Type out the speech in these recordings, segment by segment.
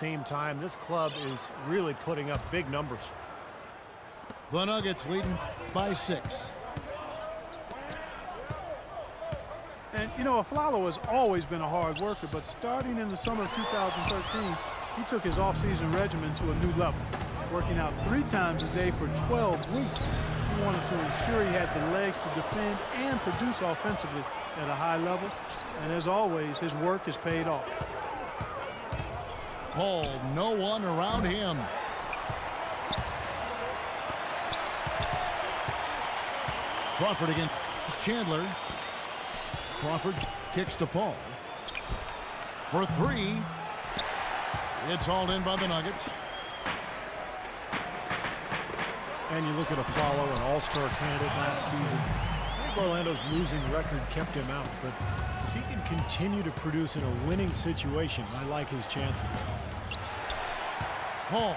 Same time, this club is really putting up big numbers. The Nuggets leading by 6. And, you know, Aflalo has always been a hard worker, but starting in the summer of 2013, he took his offseason regimen to a new level, working out 3 times a day for 12 weeks. He wanted to ensure he had the legs to defend and produce offensively at a high level. And as always, his work has paid off. Paul, no one around him. Crawford against Chandler. Crawford kicks to Paul. For 3. It's hauled in by the Nuggets. And you look at Aflalo, an all-star candidate last season. I think Orlando's losing record kept him out, but if he can continue to produce in a winning situation, I like his chances. Paul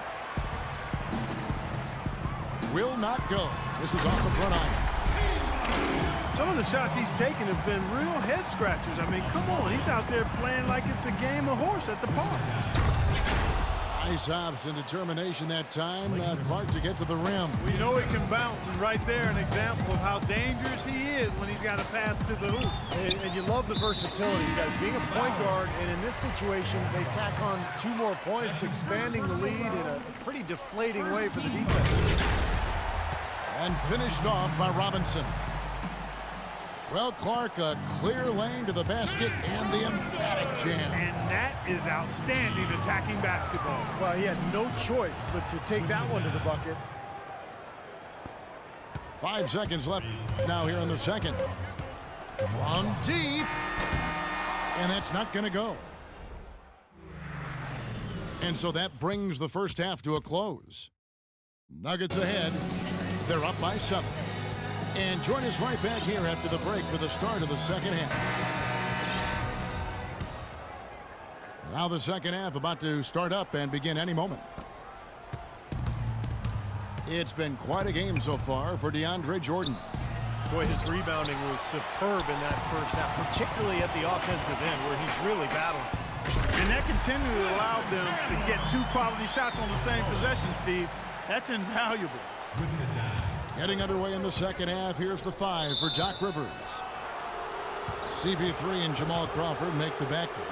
will not go. This is off the front iron. Some of the shots he's taken have been real head scratchers. I mean, come on, he's out there playing like it's a game of horse at the park. Nice hops and determination that time. Clark to get to the rim. Well, you know he can bounce, and right there an example of how dangerous he is when he's got a pass to the hoop. And you love the versatility, guys. Being a point guard, and in this situation, they tack on 2 more points, expanding the lead in a pretty deflating way for the defense. And finished off by Robinson. Well, Clark, a clear lane to the basket and the emphatic jam. And that is outstanding attacking basketball. Well, he had no choice but to take that one to the bucket. 5 seconds left now here in the second. From deep. And that's not going to go. And so that brings the first half to a close. Nuggets ahead. They're up by 7. And join us right back here after the break for the start of the second half. Now the second half about to start up and begin any moment. It's been quite a game so far for DeAndre Jordan. Boy, his rebounding was superb in that first half, particularly at the offensive end where he's really battling. And that continually allowed them to get 2 quality shots on the same possession, Steve. That's invaluable. Getting underway in the second half. Here's the 5 for Doc Rivers. CP3 and Jamal Crawford make the backcourt.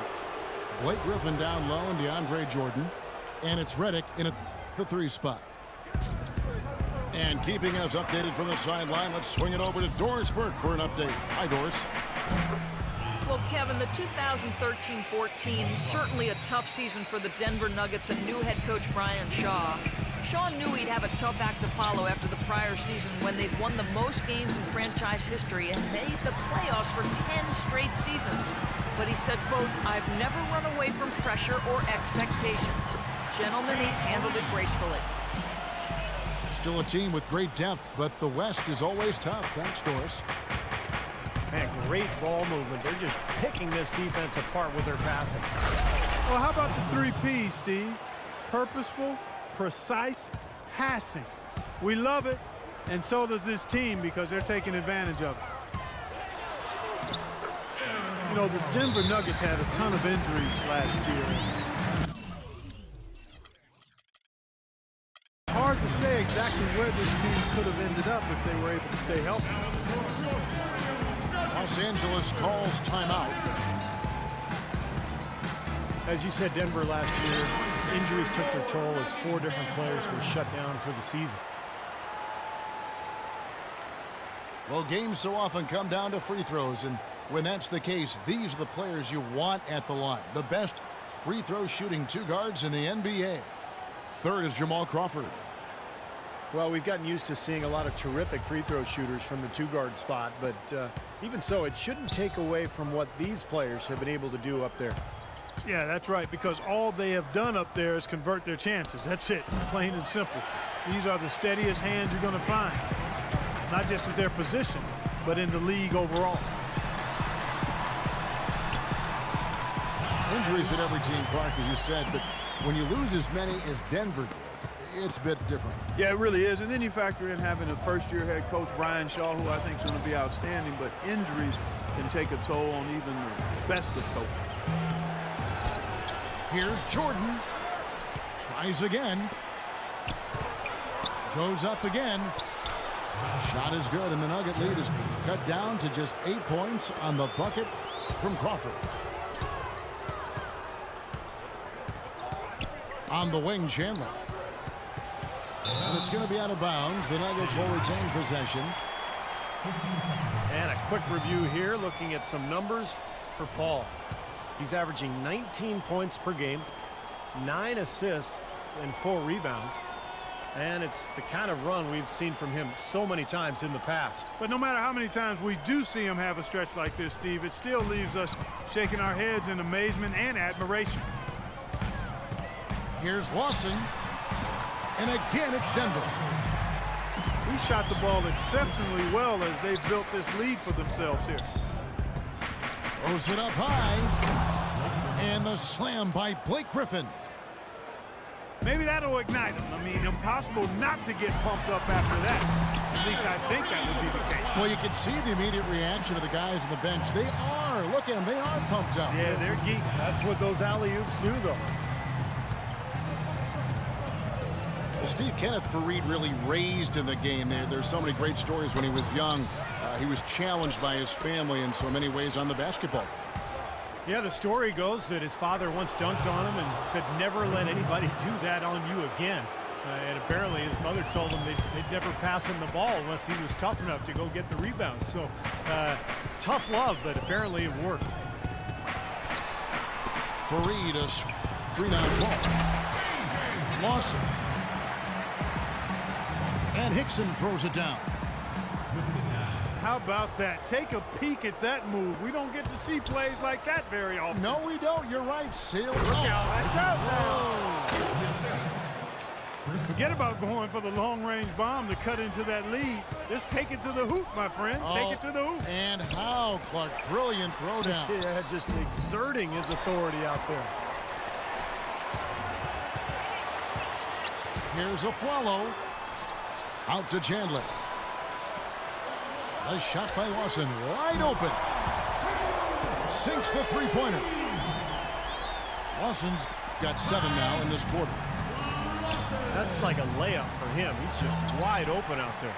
Blake Griffin down low and DeAndre Jordan. And it's Redick in the 3 spot. And keeping us updated from the sideline, let's swing it over to Doris Burke for an update. Hi, Doris. Well, Kevin, the 2013-14, certainly a tough season for the Denver Nuggets and new head coach Brian Shaw. Shaw knew he'd have a tough act to follow after the prior season when they'd won the most games in franchise history and made the playoffs for 10 straight seasons. But he said, quote, "I've never run away from pressure or expectations. Gentlemen, he's handled it gracefully." Still a team with great depth, but the West is always tough. Thanks, Doris. Man, great ball movement. They're just picking this defense apart with their passing. Well, how about the 3 P's, Steve? Purposeful, precise passing. We love it, and so does this team because they're taking advantage of it. You know, the Denver Nuggets had a ton of injuries last year. Hard to say exactly where this team could have ended up if they were able to stay healthy. Los Angeles calls timeout. As you said, Denver last year, injuries took their toll as 4 different players were shut down for the season. Well, games so often come down to free throws, and when that's the case, these are the players you want at the line. The best free throw shooting 2 guards in the NBA. Third is Jamal Crawford. Well, we've gotten used to seeing a lot of terrific free throw shooters from the 2-guard spot, but even so, it shouldn't take away from what these players have been able to do up there. Yeah, that's right, because all they have done up there is convert their chances. That's it, plain and simple. These are the steadiest hands you're going to find, not just at their position, but in the league overall. Injuries at every team, Clark, as you said, but when you lose as many as Denver did, it's a bit different. Yeah, it really is. And then you factor in having a first-year head coach, Brian Shaw, who I think is going to be outstanding, but injuries can take a toll on even the best of coaches. Here's Jordan. Tries again. Goes up again. Shot is good, and the Nugget lead is cut down to just 8 points on the bucket from Crawford. On the wing, Chandler. And it's going to be out of bounds. The Nuggets will retain possession. And a quick review here, looking at some numbers for Paul. He's averaging 19 points per game, 9 assists, and 4 rebounds. And it's the kind of run we've seen from him so many times in the past. But no matter how many times we do see him have a stretch like this, Steve, it still leaves us shaking our heads in amazement and admiration. Here's Lawson. And again, it's Denver. We shot the ball exceptionally well as they've built this lead for themselves here. Throws it up high. And the slam by Blake Griffin. Maybe that'll ignite him. I mean, impossible not to get pumped up after that. At least I think that would be the case. Well, you can see the immediate reaction of the guys on the bench. They are. Look at them. They are pumped up. Yeah, they're geek. That's what those alley-oops do, though. Well, Steve, Kenneth Faried really raised in the game. There's so many great stories when he was young. He was challenged by his family in so many ways on the basketball. Yeah, the story goes that his father once dunked on him and said, never let anybody do that on you again. And apparently his mother told him they'd never pass him the ball unless he was tough enough to go get the rebound. So tough love, but apparently it worked. Faried, a screen on ball. Lawson. And Hickson throws it down. How about that? Take a peek at that move. We don't get to see plays like that very often. No, we don't. You're right. Sails Watch out. out now. Forget about going for the long-range bomb to cut into that lead. Just take it to the hoop, my friend. Take it to the hoop. And how, Clark. Brilliant throwdown. Yeah, just exerting his authority out there. Here's a follow. Out to Chandler. A shot by Lawson, wide open. Sinks the three-pointer. Lawson's got 7 now in this quarter. That's like a layup for him. He's just wide open out there.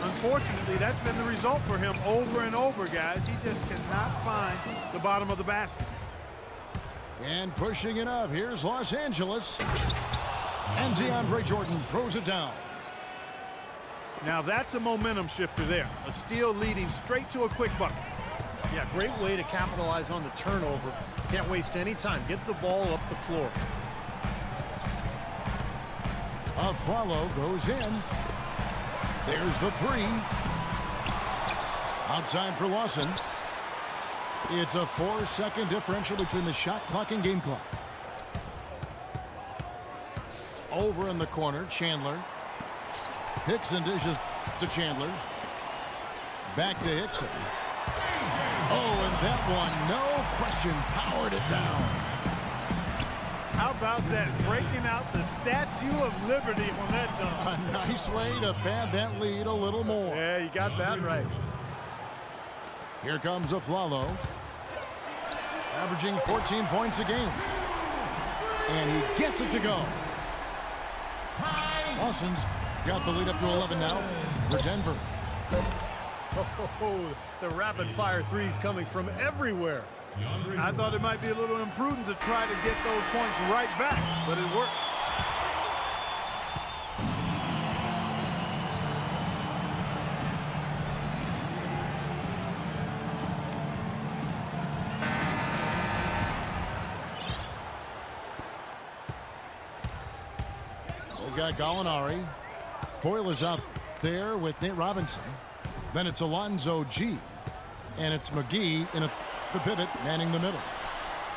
Unfortunately, that's been the result for him over and over, guys. He just cannot find the bottom of the basket. And pushing it up, here's Los Angeles. And DeAndre Jordan throws it down. Now that's a momentum shifter there. A steal leading straight to a quick bucket. Yeah, great way to capitalize on the turnover. Can't waste any time. Get the ball up the floor. A follow goes in. There's the 3. Outside for Lawson. It's a 4-second differential between the shot clock and game clock. Over in the corner, Chandler. Hickson dishes to Chandler. Back to Hickson. Oh, and that one, no question, powered it down. How about that? Breaking out the Statue of Liberty on that dunk. A nice way to pad that lead a little more. Yeah, you got that right. Here comes Aflalo. Averaging 14 points a game. And he gets it to go. Lawson's got the lead up to 11 now for Denver. Oh, the rapid-fire threes coming from everywhere. I thought it might be a little imprudent to try to get those points right back, but it worked. We've got Gallinari. Foyle is out there with Nate Robinson. Then it's Alonzo G. And it's McGee in the pivot, manning the middle.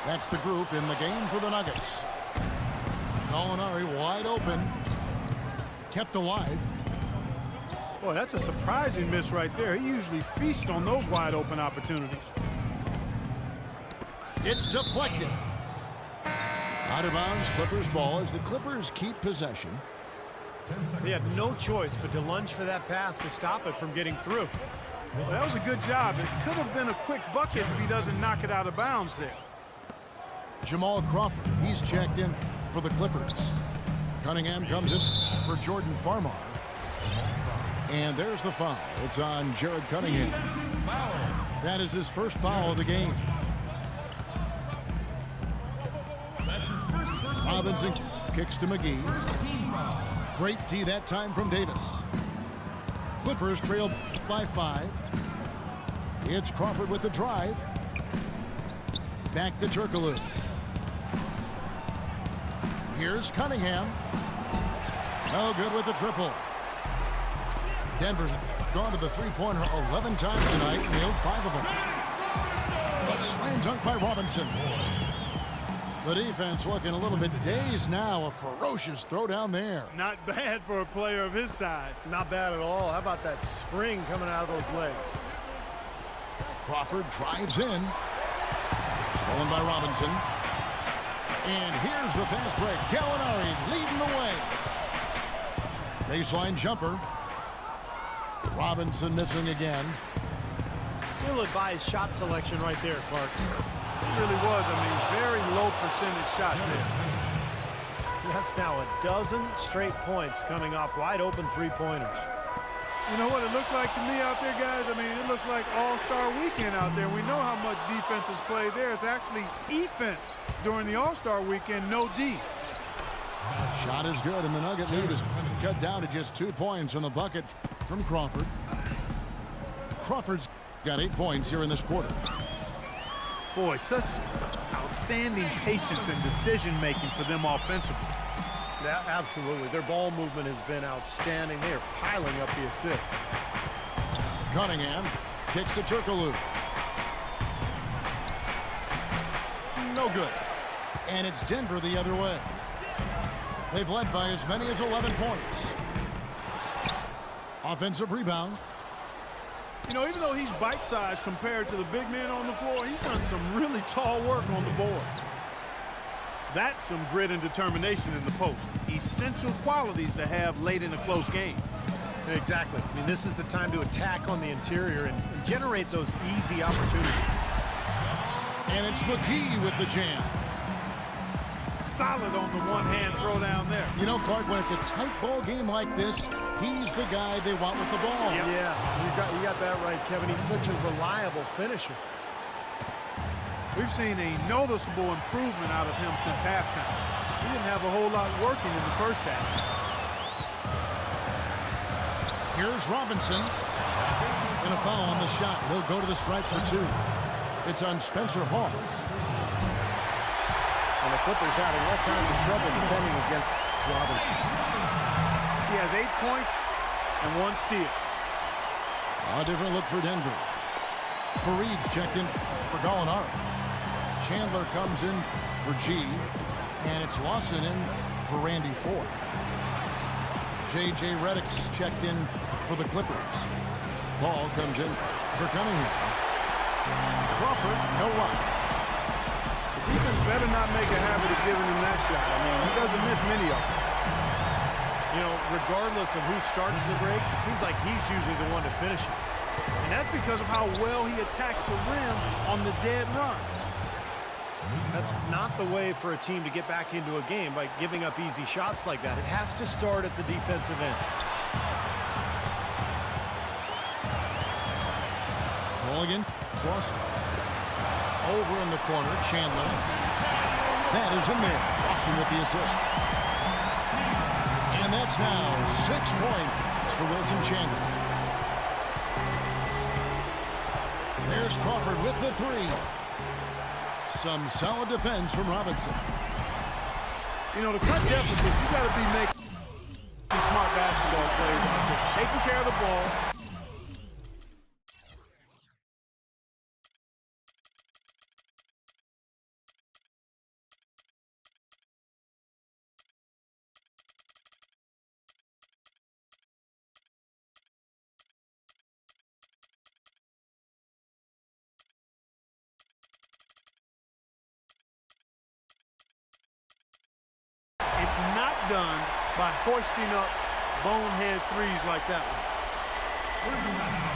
That's the group in the game for the Nuggets. Gallinari wide open. Kept alive. Boy, that's a surprising miss right there. He usually feasts on those wide open opportunities. It's deflected. Out of bounds, Clippers ball as the Clippers keep possession. He had no choice but to lunge for that pass to stop it from getting through. Well, that was a good job. It could have been a quick bucket if he doesn't knock it out of bounds there. Jamal Crawford, he's checked in for the Clippers. Cunningham comes in for Jordan Farmar. And there's the foul. It's on Jared Cunningham. That is his first foul of the game. Robinson kicks to McGee. Great D that time from Davis. Clippers trail by 5. It's Crawford with the drive. Back to Turkoglu. Here's Cunningham. No good with the triple. Denver's gone to the three-pointer 11 times tonight, nailed 5 of them. A slam dunk by Robinson. The defense looking a little bit dazed now. A ferocious throw down there. Not bad for a player of his size. Not bad at all. How about that spring coming out of those legs? Crawford drives in. Stolen by Robinson. And here's the fast break. Gallinari leading the way. Baseline jumper. Robinson missing again. Ill-advised shot selection right there, Clark. It really was. I mean, very low percentage shot there. That's now a dozen straight points coming off wide open three-pointers. You know what it looks like to me out there, guys? I mean, it looks like All-Star Weekend out there. We know how much defense is played there. It's actually offense during the All-Star Weekend, no D. Shot is good, and the Nugget lead is cut down to just 2 points on the bucket from Crawford. Crawford's got 8 points here in this quarter. Boy, such outstanding patience and decision-making for them offensively. Yeah, absolutely. Their ball movement has been outstanding. They are piling up the assists. Cunningham kicks to Turkoglu. No good. And it's Denver the other way. They've led by as many as 11 points. Offensive rebound. You know, even though he's bite-sized compared to the big men on the floor, he's done some really tall work on the board. That's some grit and determination in the post. Essential qualities to have late in a close game. Exactly. I mean, this is the time to attack on the interior and generate those easy opportunities. And it's McGee with the jam. Solid on the one-hand throw down there. You know, Clark, when it's a tight ball game like this, he's the guy they want with the ball. Yep. Yeah, you got that right, Kevin. He's such a reliable finisher. We've seen a noticeable improvement out of him since halftime. He didn't have a whole lot working in the first half. Here's Robinson. And a foul on the shot. He'll go to the strike for 2. It's on Spencer Hawes. And the Clippers having all kinds of trouble defending against Robinson. He has 8 points and 1 steal. A different look for Denver. Fareed's checked in for Gallinari. Chandler comes in for G. And it's Lawson in for Randy Ford. J.J. Redick's checked in for the Clippers. Ball comes in for Cunningham. Crawford, no luck. The defense better not make a habit of giving him that shot. I mean, he doesn't miss many of them. You know, regardless of who starts the break, it seems like he's usually the one to finish it. And that's because of how well he attacks the rim on the dead run. That's not the way for a team to get back into a game by giving up easy shots like that. It has to start at the defensive end. Mulligan, Lawson. Over in the corner, Chandler. That is in there. Lawson with the assist. And that's now 6 points for Wilson Chandler. There's Crawford with the 3. Some solid defense from Robinson. You know, to cut deficits, you got to be making smart basketball plays out there. Taking care of the ball. It's not done by hoisting up bonehead threes like that one.